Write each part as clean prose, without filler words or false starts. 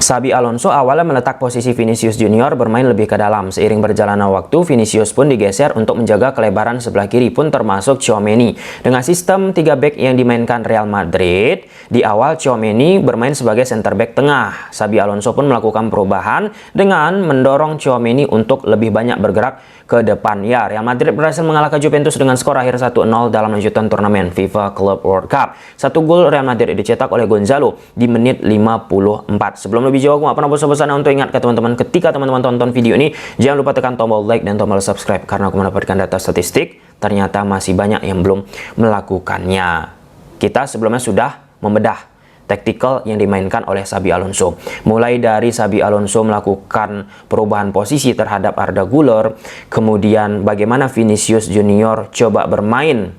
Xabi Alonso awalnya meletak posisi Vinicius Junior bermain lebih ke dalam. Seiring berjalannya waktu, Vinicius pun digeser untuk menjaga kelebaran sebelah kiri pun termasuk Tchouaméni. Dengan sistem 3 back yang dimainkan Real Madrid, di awal Tchouaméni bermain sebagai center back tengah. Xabi Alonso pun melakukan perubahan dengan mendorong Tchouaméni untuk lebih banyak bergerak ke depan. Ya, Real Madrid berhasil mengalahkan Juventus dengan skor akhir 1-0 dalam lanjutan turnamen FIFA Club World Cup. Satu gol Real Madrid dicetak oleh Gonzalo di menit 54. Sebelum lebih jauh, aku nggak pernah bosan-bosan untuk ingat ke teman-teman, ketika teman-teman tonton video ini, jangan lupa tekan tombol like dan tombol subscribe, karena aku mendapatkan data statistik, ternyata masih banyak yang belum melakukannya. Kita sebelumnya sudah membedah taktikal yang dimainkan oleh Xabi Alonso. Mulai dari Xabi Alonso melakukan perubahan posisi terhadap Arda Güler, kemudian bagaimana Vinicius Junior coba bermain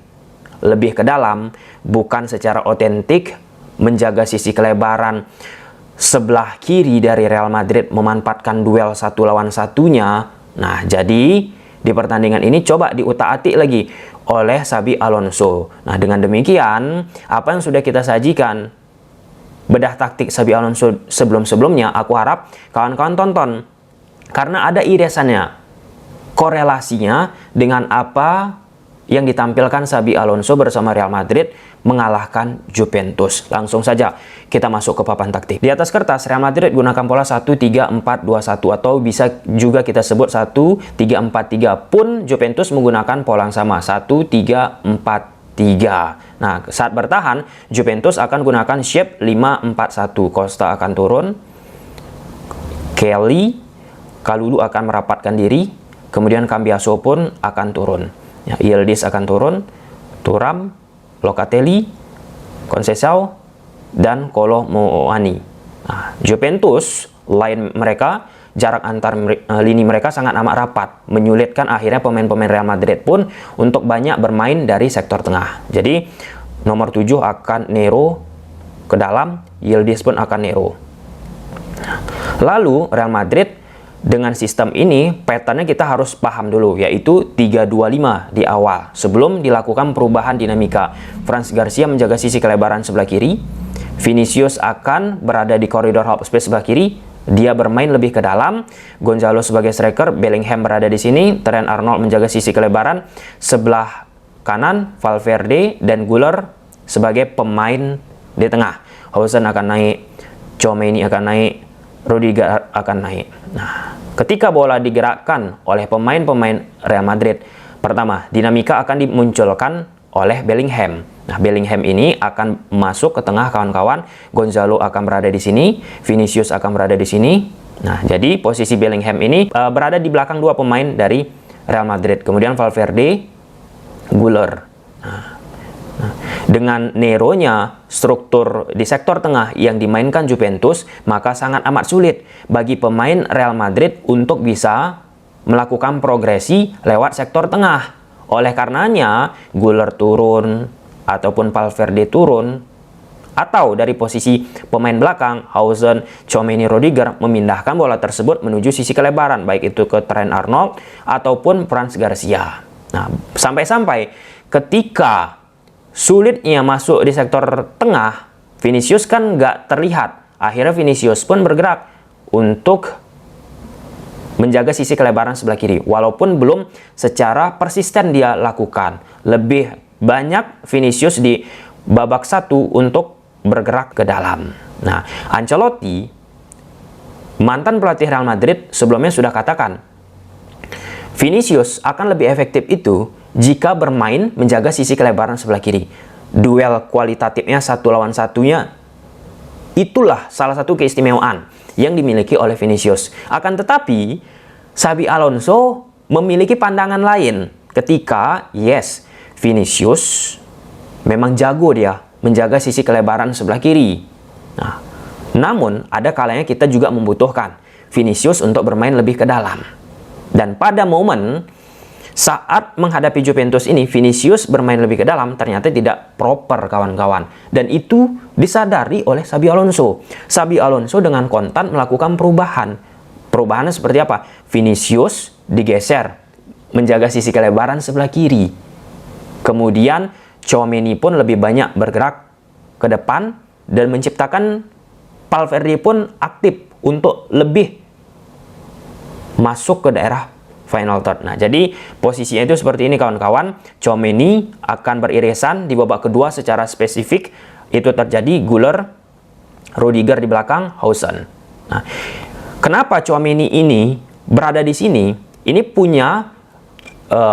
lebih ke dalam, bukan secara otentik, menjaga sisi kelebaran sebelah kiri dari Real Madrid, memanfaatkan duel satu lawan satunya. Nah, jadi di pertandingan ini coba diutak-atik lagi oleh Xabi Alonso. Nah, dengan demikian, apa yang sudah kita sajikan, bedah taktik Xabi Alonso sebelum-sebelumnya, aku harap kawan-kawan tonton, karena ada irisannya, korelasinya dengan apa yang ditampilkan Xabi Alonso bersama Real Madrid mengalahkan Juventus. Langsung saja kita masuk ke papan taktik. Di atas kertas, Real Madrid gunakan pola 1-3-4-2-1 atau bisa juga kita sebut 1-3-4-3, pun Juventus menggunakan pola yang sama, 1-3-4-3. Nah, saat bertahan, Juventus akan gunakan shape 5-4-1. Costa akan turun, Kelly, Kalulu akan merapatkan diri, kemudian Cambiaso pun akan turun. Ya, Yildiz akan turun, Thuram, Locatelli, Conceição, dan Kolo Muani. Nah, Juventus, line mereka, jarak antar lini mereka sangat amat rapat, menyulitkan akhirnya pemain-pemain Real Madrid pun untuk banyak bermain dari sektor tengah. Jadi, nomor 7 akan Nero ke dalam, Yildiz pun akan Nero. Lalu, Real Madrid dengan sistem ini, patternnya kita harus paham dulu, yaitu 3-2-5 di awal. Sebelum dilakukan perubahan dinamika, Franz Garcia menjaga sisi kelebaran sebelah kiri, Vinicius akan berada di koridor half space sebelah kiri, dia bermain lebih ke dalam, Gonzalo sebagai striker, Bellingham berada di sini, Trent Arnold menjaga sisi kelebaran sebelah kanan, Valverde dan Güler sebagai pemain di tengah. Hausen akan naik, Tchouaméni akan naik, Rudiger akan naik. Nah, ketika bola digerakkan oleh pemain-pemain Real Madrid, pertama, dinamika akan dimunculkan oleh Bellingham. Nah, Bellingham ini akan masuk ke tengah kawan-kawan. Gonzalo akan berada di sini, Vinicius akan berada di sini. Nah, jadi posisi Bellingham ini berada di belakang dua pemain dari Real Madrid. Kemudian Valverde, Güler. Dengan Nero-nya, struktur di sektor tengah yang dimainkan Juventus, maka sangat amat sulit bagi pemain Real Madrid untuk bisa melakukan progresi lewat sektor tengah. Oleh karenanya, Güler turun ataupun Valverde turun, atau dari posisi pemain belakang, Hausen, Tchouaméni, Rudiger memindahkan bola tersebut menuju sisi kelebaran, baik itu ke Trent Arnold ataupun Franz Garcia. Nah, sampai-sampai ketika sulitnya masuk di sektor tengah, Vinicius kan nggak terlihat. Akhirnya Vinicius pun bergerak untuk menjaga sisi kelebaran sebelah kiri. Walaupun belum secara persisten dia lakukan. Lebih banyak Vinicius di babak 1 untuk bergerak ke dalam. Nah, Ancelotti, mantan pelatih Real Madrid, sebelumnya sudah katakan, Vinicius akan lebih efektif itu jika bermain menjaga sisi kelebaran sebelah kiri. Duel kualitatifnya satu lawan satunya, itulah salah satu keistimewaan yang dimiliki oleh Vinicius. Akan tetapi, Xabi Alonso memiliki pandangan lain ketika, yes, Vinicius memang jago dia menjaga sisi kelebaran sebelah kiri. Nah, namun ada kalanya kita juga membutuhkan Vinicius untuk bermain lebih ke dalam. Dan pada momen saat menghadapi Juventus ini, Vinicius bermain lebih ke dalam ternyata tidak proper, kawan-kawan. Dan itu disadari oleh Xabi Alonso. Xabi Alonso dengan kontan melakukan perubahan. Perubahannya seperti apa? Vinicius digeser menjaga sisi kelebaran sebelah kiri. Kemudian Tchouaméni pun lebih banyak bergerak ke depan dan menciptakan Valverde pun aktif untuk lebih masuk ke daerah final third. Nah, jadi posisinya itu seperti ini kawan-kawan. Tchouaméni akan beririsan di babak kedua secara spesifik. Itu terjadi Güler, Rudiger di belakang, Hausen. Nah, kenapa Tchouaméni ini berada di sini? Ini punya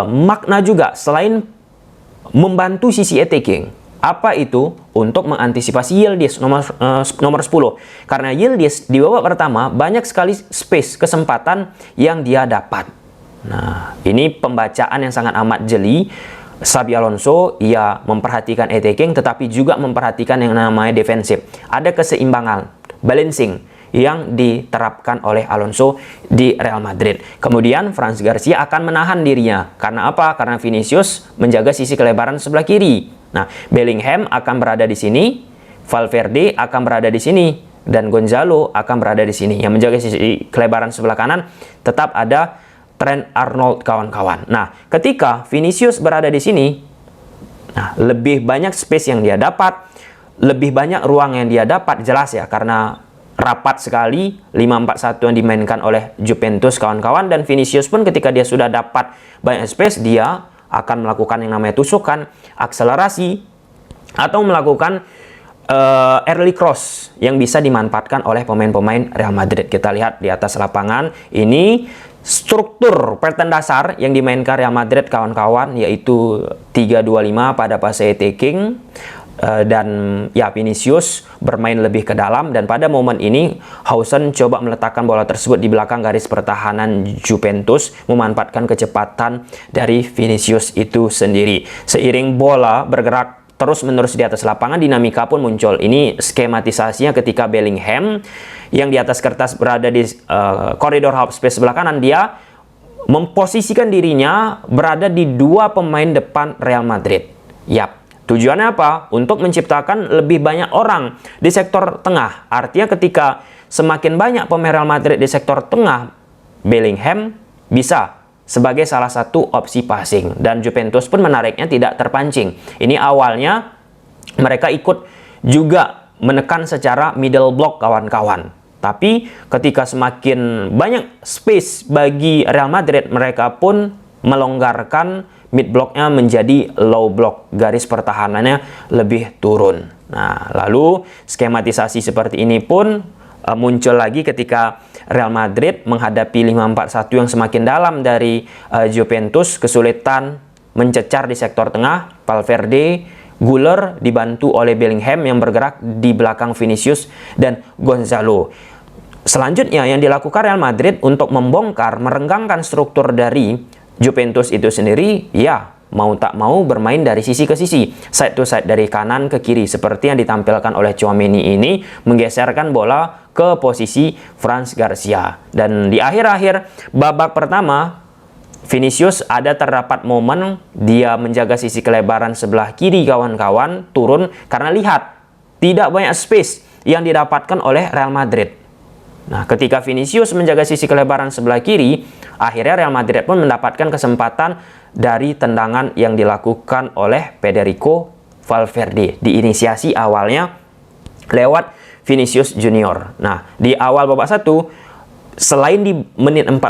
makna juga selain membantu sisi attacking. Apa itu? Untuk mengantisipasi Yildiz nomor 10. Karena Yildiz di babak pertama banyak sekali space, kesempatan yang dia dapat. Nah, ini pembacaan yang sangat amat jeli. Xabi Alonso, ia memperhatikan attacking tetapi juga memperhatikan yang namanya defensif. Ada keseimbangan, balancing yang diterapkan oleh Alonso di Real Madrid. Kemudian Franz Garcia akan menahan dirinya. Karena apa? Karena Vinicius menjaga sisi kelebaran sebelah kiri. Nah, Bellingham akan berada di sini, Valverde akan berada di sini, dan Gonzalo akan berada di sini. Yang menjaga sisi kelebaran sebelah kanan tetap ada Trent Arnold kawan-kawan. Nah, ketika Vinicius berada di sini, nah, lebih banyak space yang dia dapat, lebih banyak ruang yang dia dapat, jelas ya, karena rapat sekali 5-4-1 yang dimainkan oleh Juventus kawan-kawan, dan Vinicius pun ketika dia sudah dapat banyak space, dia akan melakukan yang namanya tusukan, akselerasi, atau melakukan early cross yang bisa dimanfaatkan oleh pemain-pemain Real Madrid. Kita lihat di atas lapangan, ini struktur pattern dasar yang dimainkan Real Madrid kawan-kawan, yaitu 3-2-5 pada fase attacking. Dan ya, Vinicius bermain lebih ke dalam, dan pada momen ini Hausen coba meletakkan bola tersebut di belakang garis pertahanan Juventus, memanfaatkan kecepatan dari Vinicius itu sendiri. Seiring bola bergerak terus-menerus di atas lapangan, dinamika pun muncul. Ini skematisasinya ketika Bellingham yang di atas kertas berada di koridor half space sebelah kanan, dia memposisikan dirinya berada di dua pemain depan Real Madrid. Yap. Tujuannya apa? Untuk menciptakan lebih banyak orang di sektor tengah. Artinya ketika semakin banyak pemain Real Madrid di sektor tengah, Bellingham bisa sebagai salah satu opsi passing. Dan Juventus pun menariknya tidak terpancing. Ini awalnya mereka ikut juga menekan secara middle block kawan-kawan. Tapi ketika semakin banyak space bagi Real Madrid, mereka pun melonggarkan mid blocknya menjadi low block, garis pertahanannya lebih turun. Nah, lalu skematisasi seperti ini pun muncul lagi ketika Real Madrid menghadapi 5-4-1 yang semakin dalam dari Juventus, kesulitan mencecar di sektor tengah. Valverde, Güler dibantu oleh Bellingham yang bergerak di belakang Vinicius dan Gonzalo. Selanjutnya yang dilakukan Real Madrid untuk membongkar, merenggangkan struktur dari Juventus itu sendiri, ya mau tak mau bermain dari sisi ke sisi, side to side, dari kanan ke kiri, seperti yang ditampilkan oleh Tchouaméni ini, menggeserkan bola ke posisi Franz Garcia. Dan di akhir-akhir babak pertama, Vinicius ada terdapat momen dia menjaga sisi kelebaran sebelah kiri kawan-kawan, turun karena lihat tidak banyak space yang didapatkan oleh Real Madrid. Nah, ketika Vinicius menjaga sisi kelebaran sebelah kiri, akhirnya Real Madrid pun mendapatkan kesempatan dari tendangan yang dilakukan oleh Federico Valverde. Diinisiasi awalnya lewat Vinicius Junior. Nah, di awal babak 1, selain di menit 45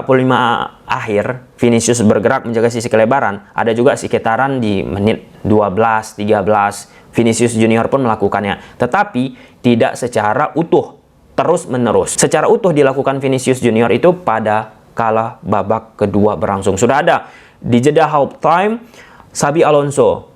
akhir, Vinicius bergerak menjaga sisi kelebaran, ada juga sekitaran di menit 12, 13, Vinicius Junior pun melakukannya. Tetapi tidak secara utuh, terus-menerus. Secara utuh dilakukan Vinicius Junior itu pada kala babak kedua berlangsung. Sudah ada di jeda half time, Xabi Alonso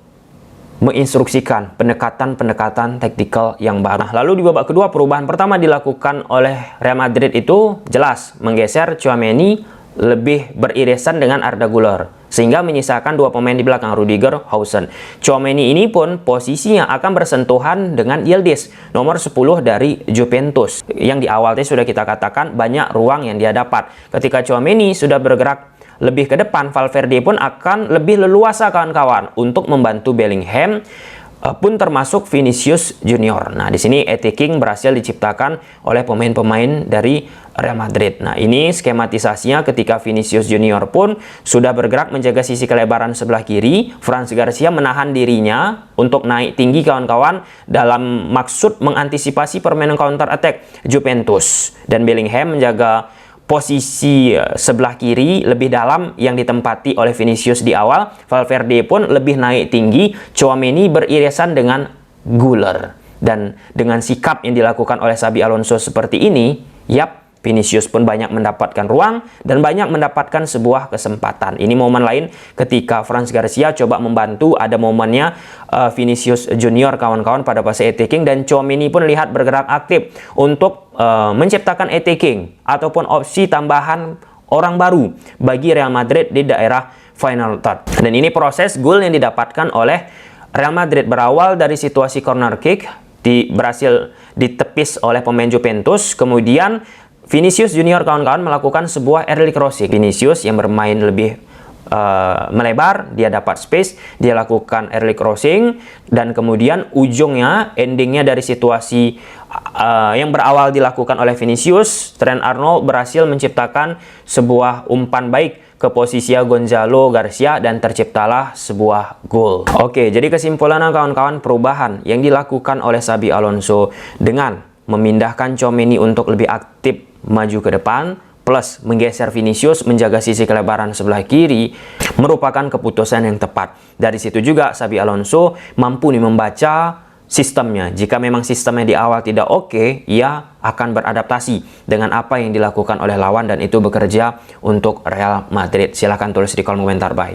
menginstruksikan pendekatan-pendekatan taktikal yang baru. Nah, lalu di babak kedua, perubahan pertama dilakukan oleh Real Madrid itu jelas menggeser Tchouaméni lebih beririsan dengan Arda Güler, sehingga menyisakan dua pemain di belakang, Rudiger, Hausen. Tchouaméni ini pun posisinya akan bersentuhan dengan Yildiz, nomor 10 dari Juventus, yang di awalnya sudah kita katakan banyak ruang yang dia dapat. Ketika Tchouaméni sudah bergerak lebih ke depan, Valverde pun akan lebih leluasa kawan-kawan untuk membantu Bellingham pun termasuk Vinicius Junior. Nah, di sini attacking berhasil diciptakan oleh pemain-pemain dari Real Madrid. Nah, ini skematisasinya ketika Vinicius Junior pun sudah bergerak menjaga sisi kelebaran sebelah kiri. Franz Garcia menahan dirinya untuk naik tinggi kawan-kawan dalam maksud mengantisipasi permainan counter attack Juventus. Dan Bellingham menjaga posisi sebelah kiri lebih dalam yang ditempati oleh Vinicius di awal. Valverde pun lebih naik tinggi. Tchouaméni beririsan dengan Güler. Dan dengan sikap yang dilakukan oleh Xabi Alonso seperti ini, Vinicius pun banyak mendapatkan ruang dan banyak mendapatkan sebuah kesempatan. Ini momen lain ketika Franz Garcia coba membantu, ada momennya Vinicius Junior kawan-kawan pada fase attacking, dan Tchouaméni pun lihat bergerak aktif untuk menciptakan attacking ataupun opsi tambahan orang baru bagi Real Madrid di daerah final third. Dan ini proses gol yang didapatkan oleh Real Madrid berawal dari situasi corner kick, berhasil ditepis oleh pemain Juventus, kemudian Vinicius Junior kawan-kawan melakukan sebuah early crossing. Vinicius yang bermain lebih melebar, dia dapat space, dia lakukan early crossing, dan kemudian ujungnya, endingnya dari situasi yang berawal dilakukan oleh Vinicius, Trent Arnold berhasil menciptakan sebuah umpan baik ke posisi Gonzalo Garcia dan terciptalah sebuah gol. Oke, jadi kesimpulannya kawan-kawan, perubahan yang dilakukan oleh Xabi Alonso dengan memindahkan Tchouaméni untuk lebih aktif maju ke depan, plus menggeser Vinicius menjaga sisi kelebaran sebelah kiri, merupakan keputusan yang tepat. Dari situ juga Xabi Alonso mampu nih membaca sistemnya. Jika memang sistemnya di awal tidak oke, ia akan beradaptasi dengan apa yang dilakukan oleh lawan dan itu bekerja untuk Real Madrid. Silahkan tulis di kolom komentar. Bye.